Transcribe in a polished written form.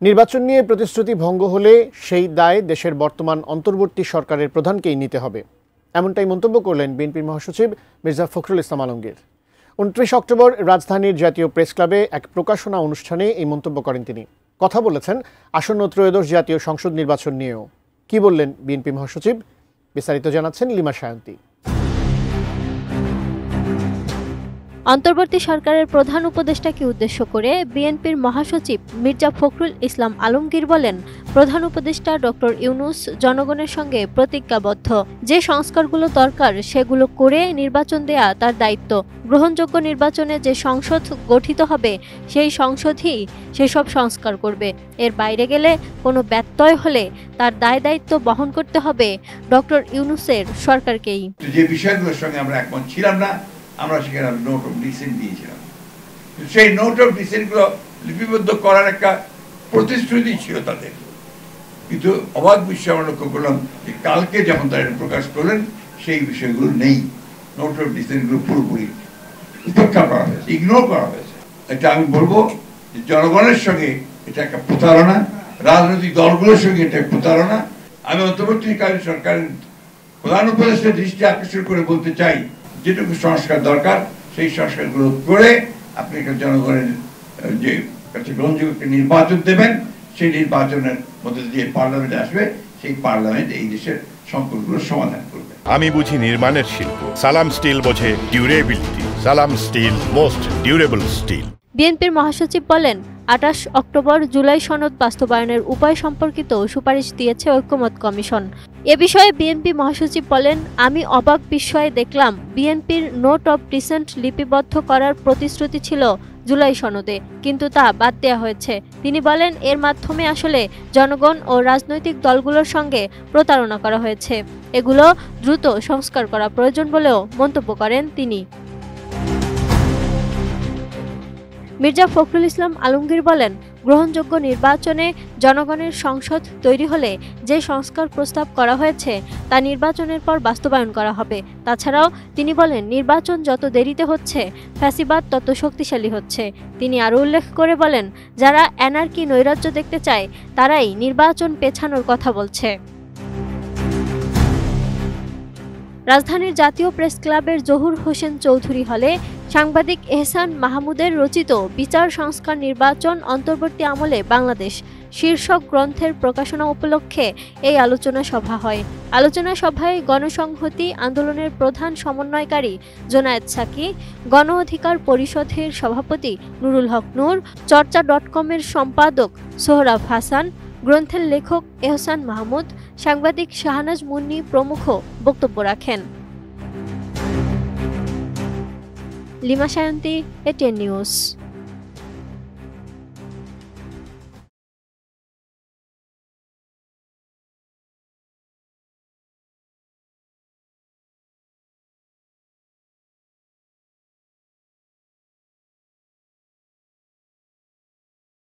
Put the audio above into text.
নির্বাচন নিয়ে প্রতিশ্রুতি ভঙ্গ হলে সেই দায় দেশের বর্তমান অন্তর্বর্তী সরকারের প্রধানকেই নিতে হবে, এমনটাই মন্তব্য করলেন বিএনপির মহাসচিব মির্জা ফখরুল ইসলাম আলমগীর। 29 অক্টোবর রাজধানীর জাতীয় প্রেস ক্লাবে এক প্রকাশনা অনুষ্ঠানে এই মন্তব্য করেন তিনি। কথা বলেছেন আসন্ন ত্রয়োদশ জাতীয় সংসদ নির্বাচন নিয়েও। কি বললেন বিএনপি মহাসচিব, বিস্তারিত জানাচ্ছেন লিমা সায়ন্তী। অন্তর্বর্তী সরকারের প্রধান উপদেষ্টাকে উদ্দেশ্য করে বিএনপির মহাসচিব মির্জা ফখরুল ইসলাম আলমগীর বলেন, প্রধান উপদেষ্টা ডক্টর ইউনূস জনগণের সঙ্গে প্রতিজ্ঞাবদ্ধ। যে সংস্কারগুলো দরকার সেগুলো করে নির্বাচন দেয়া তার দায়িত্ব। গ্রহণযোগ্য নির্বাচনে যে সংসদ গঠিত হবে সেই সংসদই সেসব সংস্কার করবে। এর বাইরে গেলে কোনো ব্যত্যয় হলে তার দায় দায়িত্ব বহন করতে হবে ডক্টর ইউনূসের সরকারকেই। যে বিষয়গুলোর সঙ্গে আমরা একমত ছিলাম না, আমরা সেখানে নোট অফ ডিসেন্ট দিয়েছিলাম। সেই নোট অফ ডিসেন্টগুলো লিপিবদ্ধ করার একটা প্রতিশ্রুতি ছিল তাদের, কিন্তু অবাক বিষয় আমরা লক্ষ্য করলাম যে কালকে যেমন তারা প্রকাশ করলেন সেই বিষয়গুলো নেই। নোট অফ ডিসেন্টগুলো পুরোপুরি উপেক্ষা করা হয়েছে, ইগনোর করা হয়েছে। এটা আমি বলবো যে জনগণের সঙ্গে এটা একটা প্রতারণা, রাজনৈতিক দলগুলোর সঙ্গে এটা প্রতারণা। আমি অন্তর্বর্তীকালীন সরকারের প্রধান উপদেষ্টার দৃষ্টি আকর্ষণ করে বলতে চাই, যেটুকু সংস্কার দরকার সেই সংস্কারগুলো করে আপনি জনগণের যে গ্রহণযোগ্য নির্বাচন দেবেন, সেই নির্বাচনের মধ্যে দিয়ে পার্লামেন্ট আসবে, সেই পার্লামেন্ট এই দেশের সংকটগুলোর সমাধান করবে। আমি বুঝি নির্মাণের শিল্প, সালাম স্টিল বোঝে ডিউরেবিলিটি। সালাম স্টিল, মোস্ট ডিউরেবল স্টিল। বিএনপির মহাসচিব বলেন, 28 অক্টোবর জুলাই সনদ বাস্তবায়নের উপায় সম্পর্কিত সুপারিশ দিয়েছে ঐকমত্য কমিশন। এ বিষয়ে বিএনপি মহাসচিব বলেন, আমি অবাক বিস্ময়ে দেখলাম বিএনপির নোট অফ ডিসেন্ট লিপিবদ্ধ করার প্রতিশ্রুতি ছিল জুলাই সনদে, কিন্তু তা বাদ দেওয়া হয়েছে। তিনি বলেন, এর মাধ্যমে আসলে জনগণ ও রাজনৈতিক দলগুলোর সঙ্গে প্রতারণা করা হয়েছে। এগুলো দ্রুত সংস্কার করা প্রয়োজন বলেও মন্তব্য করেন তিনি। মির্জা ফখরুল ইসলাম আলমগীর বলেন, গ্রহণযোগ্য নির্বাচনে জনগণের সংসদ তৈরি হলে যে সংস্কার প্রস্তাব করা হয়েছে তা নির্বাচনের পর বাস্তবায়ন করা হবে। তাছাড়াও তিনি বলেন, নির্বাচন যত দেরিতে হচ্ছে ফ্যাসিবাদ তত শক্তিশালী হচ্ছে। তিনি আরও উল্লেখ করে বলেন, যারা অ্যানার্কি নৈরাজ্য দেখতে চায় তারাই নির্বাচন পেছানোর কথা বলছে। রাজধানীর জাতীয় প্রেস ক্লাবের জহুর হোসেন চৌধুরী হলে সাংবাদিক এহসান মাহমুদের রচিত বিচার সংস্কার নির্বাচন অন্তর্বর্তী আমলে বাংলাদেশ শীর্ষক গ্রন্থের প্রকাশনা উপলক্ষে এই আলোচনা সভা হয়। আলোচনা সভায় গণসংহতি আন্দোলনের প্রধান সমন্বয়কারী জোনায়েদ সাকি, গণ অধিকার পরিষদের সভাপতি নুরুল হক নূর, চর্চা.com-এর সম্পাদক সোহরাব হাসান, গ্রন্থের লেখক এহসান মাহমুদ, সাংবাদিক শাহনাজ মুন্নি প্রমুখ বক্তব্য রাখেন। Lima Sayanti, ATN news.